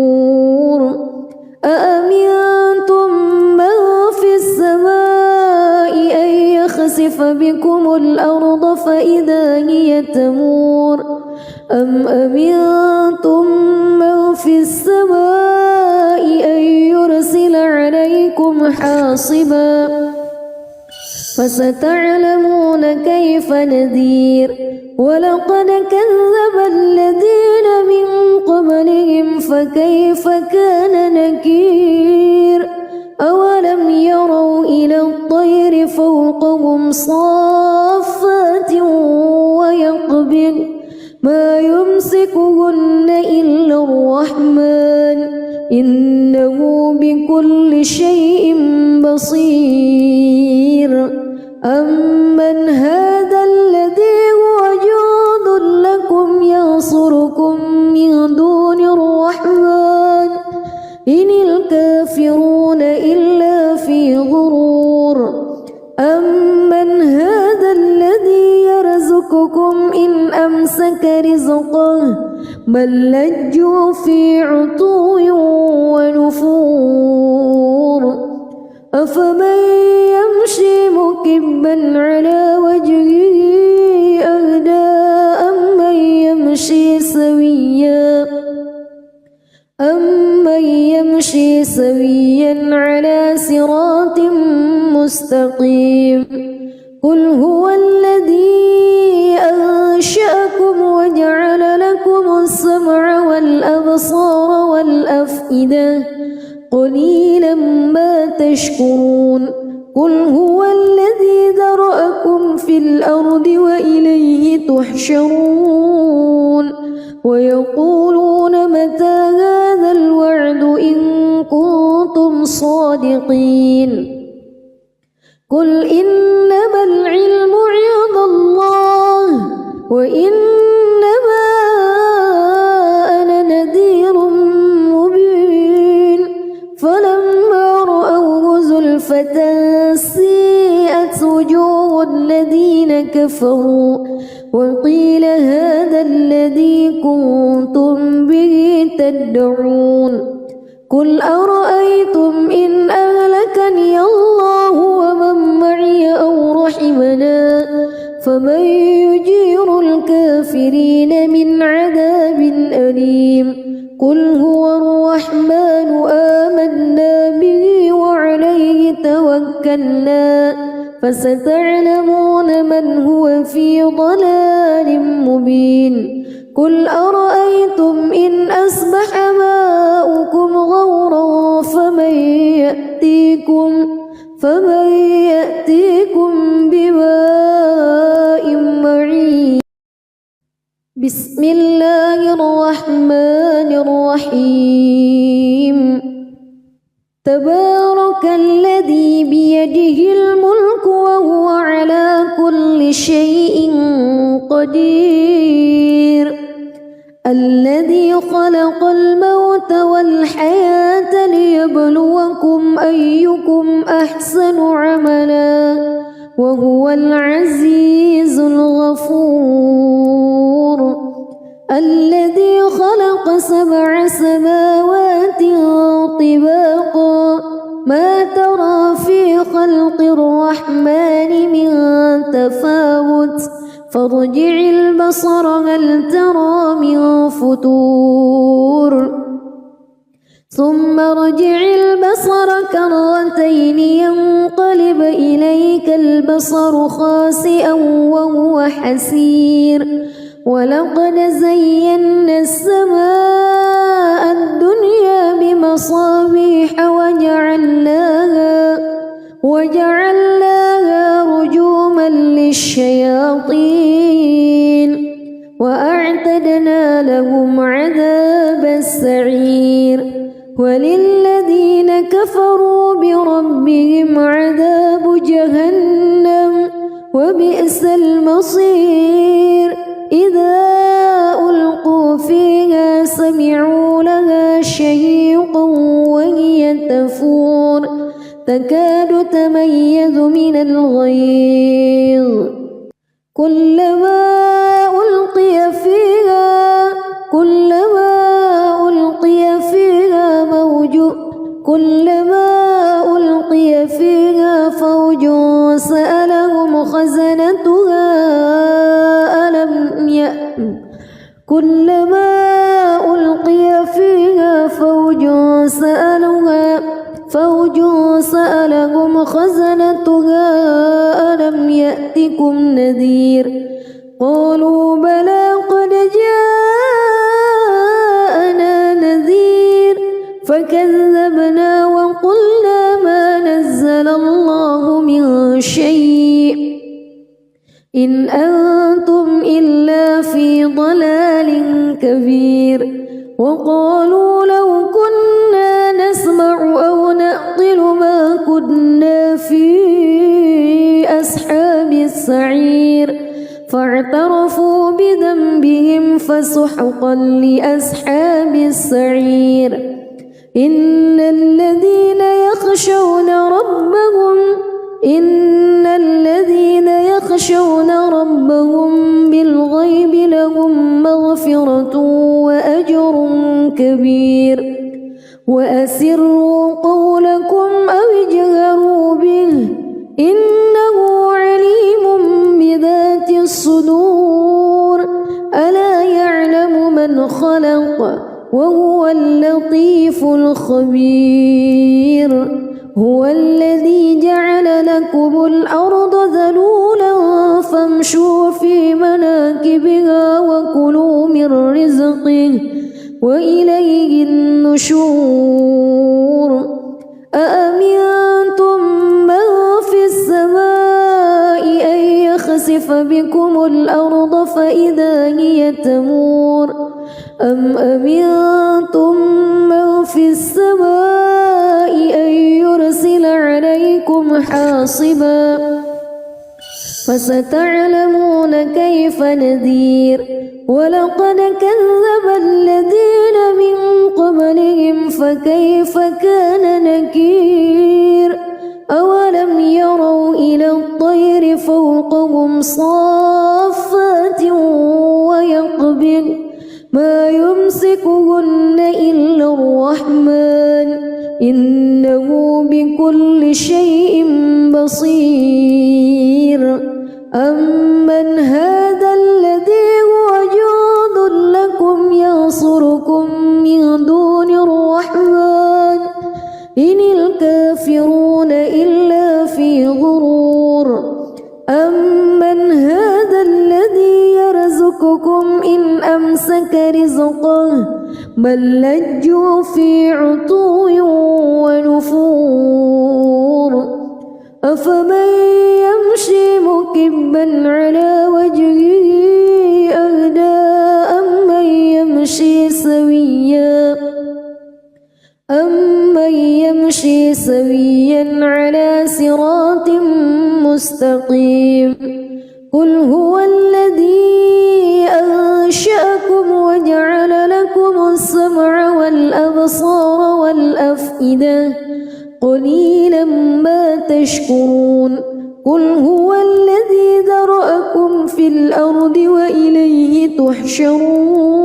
أأمنتم من في السماء أن يخسف بكم الأرض فإذا هي تمور أم أمنتم من في السماء أن يرسل عليكم حاصبا فستعلمون كيف نذير ولقد كذب الذين من قبلهم فكيف كان نكير أولم يروا إلى الطير فوقهم صافات ويقبض ما يمسكهن إلا الرحمن إنه بكل شيء بصير أمن هذا الذي هو جند لكم ينصركم من دون الرحمن إن الكافرون إلا في غرور أمن هذا الذي يرزقكم إن أمسك رزقه بل لجوا في عتو ونفور أفمن يمشي مكبا على وجهه أهدى أمن يمشي سويا على صراط مستقيم قل هو الذي أنشأكم وجعل لكم السمع والأبصار والأفئدة قليلا ما تشكرون قل هو الذي ذرأكم في الأرض وإليه تحشرون ويقولون متى هذا الوعد إن كنتم صادقين قل إنما العلم عند الله وإنما أنا نذير مبين فلما رأوه زلفة سيئت وجوه الذين كفروا وقيل هذا الذي كنتم به تدعون قل أرأيتم إن أهلكني الله ومن معي أو رحمنا فمن يجير الكافرين من عذاب أليم قل هو الرحمن آمنا به وعليه توكلنا فستعلمون من هو في ضلال مبين قل أرأيتم إن أصبح ماؤكم غورا فمن يأتيكم بماء معين. بسم الله الرحمن الرحيم. تبارك الذي بيده الملك وهو على كل شيء قدير. الذي خلق الموت والحياة ليبلوكم أيكم أحسن عملا وهو العزيز الغفور. الذي خلق 7 سماوات طباقا ما ترى في خلق الرحمن من تفاوت فارجع البصر هل ترى من فتور ثم ارجع البصر كرتين ينقلب إليك البصر خاسئا وهو حسير. ولقد زينا السماء الدنيا بمصابيح وجعلناها رجوما للشياطين وأعتدنا لهم عذاب السعير. وللذين كفروا بربهم عذاب جهنم وبئس المصير. إذا ألقوا فيها سمعوا لها شهيقا وهي تفور تكاد تميز من الغيظ كلما ألقي فيها فوج سألهم خزنتها ألم يأتكم نذير قالوا بلى قد جاءنا نذير فكذبنا وقلنا ما نزل الله من شيء إن أنتم إلا في ضلال كبير. وقالوا لو كنا نسمع أو نعقل ما كنا في أصحاب السعير فاعترفوا بذنبهم فسحقا لأصحاب السعير. إن الذين يخشون ربهم بالغيب لهم مغفرة وأجر كبير. وأسروا قولكم أو اجهروا به إنه عليم بذات الصدور. ألا يعلم من خلق وهو اللطيف الخبير. هو الذي جعل لكم الأرض ذلولا فامشوا في مناكبها وكلوا من رزقه وإليه النشور. أأمنتم من في السماء أن يخسف بكم الأرض فإذا هي تمور أم أمنتم من في السماء أن يرسل عليكم حاصبا فستعلمون كيف نذير. ولقد كذب الذين من قبلهم فكيف كان نكير. أولم يروا إلى الطير فوقهم صافات ويقبض ما يمسكهن إلا الرحمن إنه بكل شيء بصير. أمن هذا الذي هو جند لكم ينصركم من دون الرحمن إن الكافرون إلا في غرور. أمن هذا الذي يرزقكم إن أمسك رزقه بل لجوا في عتو أفمن يمشي مكبا على وجهه أهدى أمن يمشي سويا على صراط مستقيم قل هو الذي أنشأكم وجعل لكم السمع والأبصار والأفئدة قليلا ما تشكرون قل هو الذي ذرأكم في الأرض وإليه تحشرون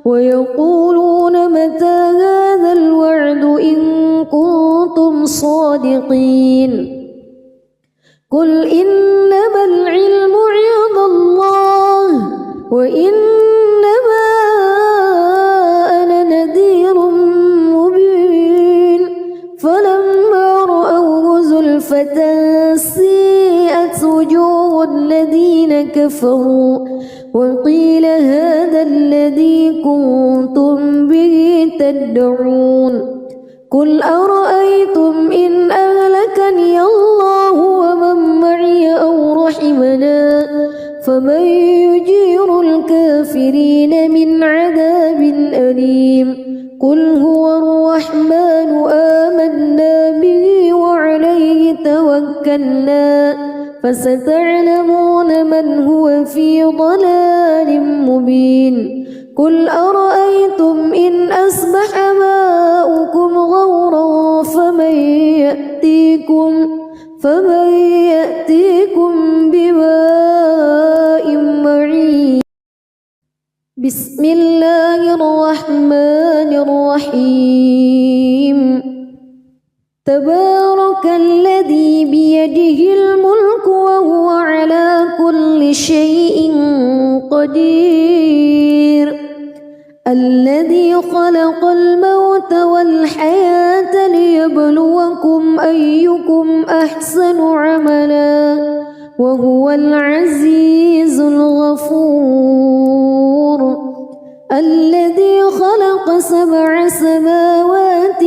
ويقولون متى هذا الوعد إن كنتم صادقين قل إنما العلم عند الله وإنما أنا نذير مبين فلما رأوه زلفة سيئت وجوه الذين كفروا وقيل هذا الذي كنتم به تدعون قل أرأيتم إن أهلكني الله ومن معي أو رحمنا فمن يجير الكافرين من عذاب أليم قل هو الرحمن آمنا به وعليه توكلنا فستعلمون من هو في ضلال مبين قل أرأيتم إن أصبح ماؤكم غورا فمن يأتيكم بماء معين بسم الله الرحمن الرحيم تبارك الذي بيده الملك وهو على كل شيء قدير الذي خلق الموت والحياة ليبلوكم أيكم أحسن عملا وهو العزيز الغفور الذي خلق 7 سماوات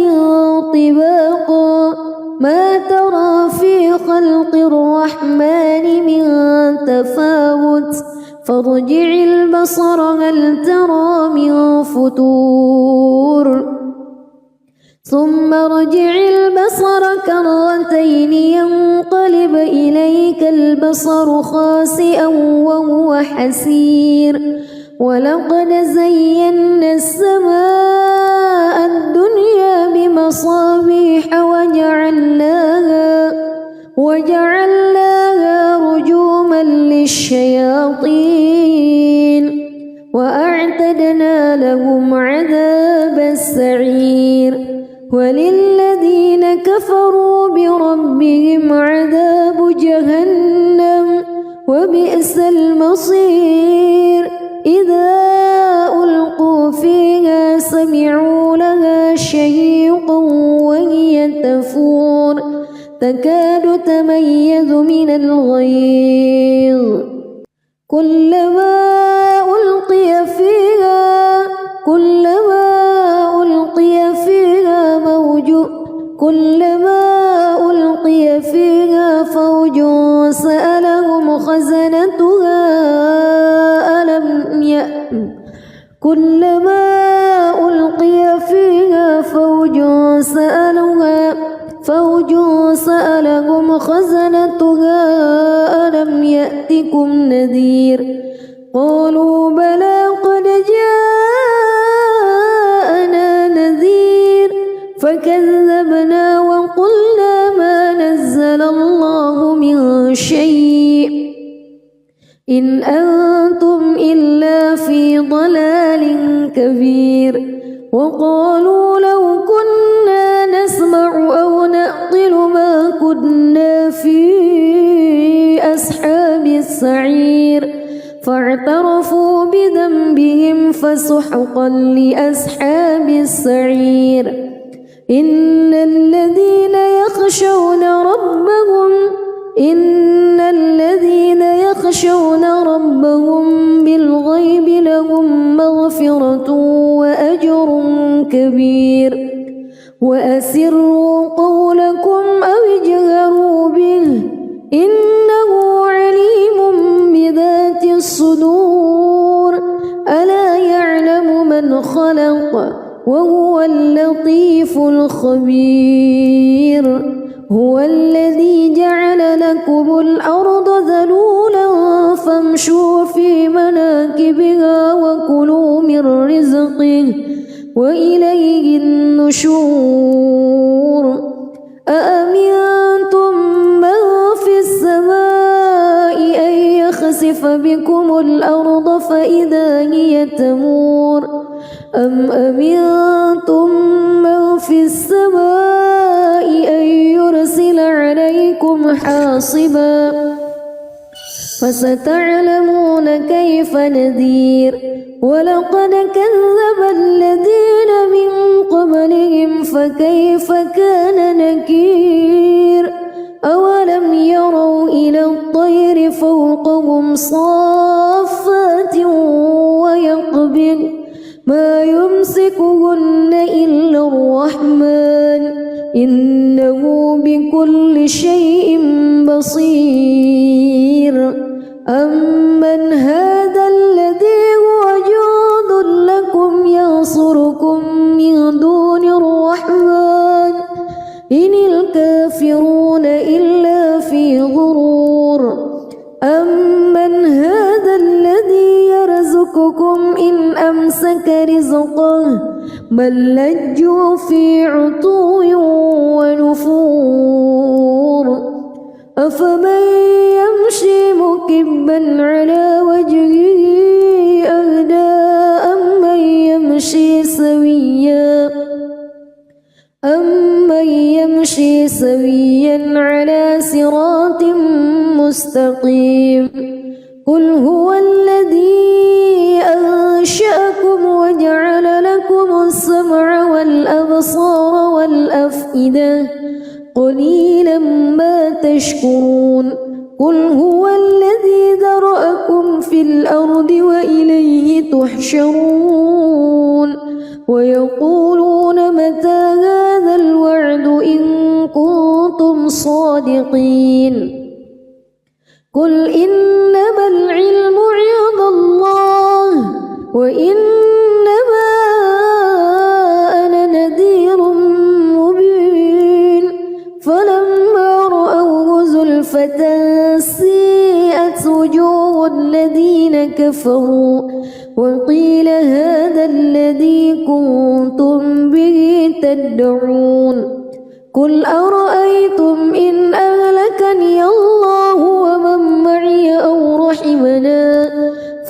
طباقا ما ترى في خلق الرحمن من تفاوت فارجع البصر هل ترى من فتور ثم ارجع البصر كرتين ينقلب إليك البصر خاسئا وهو حسير ولقد زينا السماء الدنيا بمصابيح وجعلناها رجوما للشياطين وأعتدنا لهم عذاب السعير وللذين كفروا بربهم عذاب جهنم وبئس المصير إذا ألقوا فيها سمعوا لها شهيقا وهي تفور تكاد تميز من الغيظ كلما ألقي فيها فوج سألهم خزنتها ألم يأتكم نذير قالوا بلى قد جاءنا نذير فكذبنا وقلنا ما نزل الله من شيء إن أنتم إلا في ضلال كبير وقالوا لو كنا نسمع أو نعقل ما كنا في أصحاب السعير فاعترفوا بذنبهم فسحقا لأصحاب السعير إن الذين يخشون ربهم بالغيب لهم مغفرة وأجر كبير وأسروا قولكم أو اجهروا خبير هو الذي جعل لكم الأرض ذلولا فامشوا في مناكبها وكلوا من رزقه وإليه النشور أأمنتم من في السماء أن يخسف بكم الأرض فإذا هي تمور أم أمنتم من في السماء أن يرسل عليكم حاصبا فستعلمون كيف نذير ولقد كذب الذين من قبلهم فكيف كان نكير أولم يروا إلى الطير فوقهم صافات ويقبض ما يمسكهن إلا الرحمن إنه بكل شيء بصير أمن هذا الذي هو جند لكم ينصركم من دون الرحمن إن الكافرون إلا في غرور أمن هذا الذي يرزقكم إن أمسك رزقه بل لجوا في عتو ونفور أفمن يمشي مكبا على وجهه أهدى أمن يمشي سويا على صراط مستقيم قل هو الذي أنشأكم وجعل لكم السمع والأبصار والأفئدة قليلا ما تشكرون قل هو الذي ذرأكم في الأرض وإليه تحشرون ويقولون متى هذا الوعد إن كنتم صادقين قل إنما العلم عند الله وإنما أنا نذير مبين فلما رأوه زلفة سيئت وجوه الذين كفروا وقيل هذا الذي كنتم به تدعون قل أرأيتم إن أهلكني الله ومن معي أو رحمنا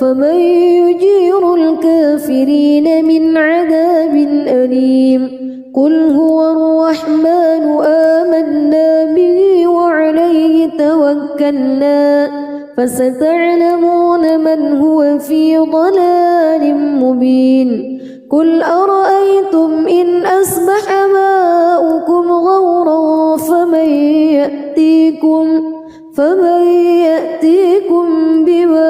فمن يجير الكافرين من عذاب أليم قل هو الرحمن آمنا به وعليه توكلنا فستعلمون من هو في ضلال مبين قل أرأيتم إن أصبح ماؤكم غورا فمن يأتيكم بماء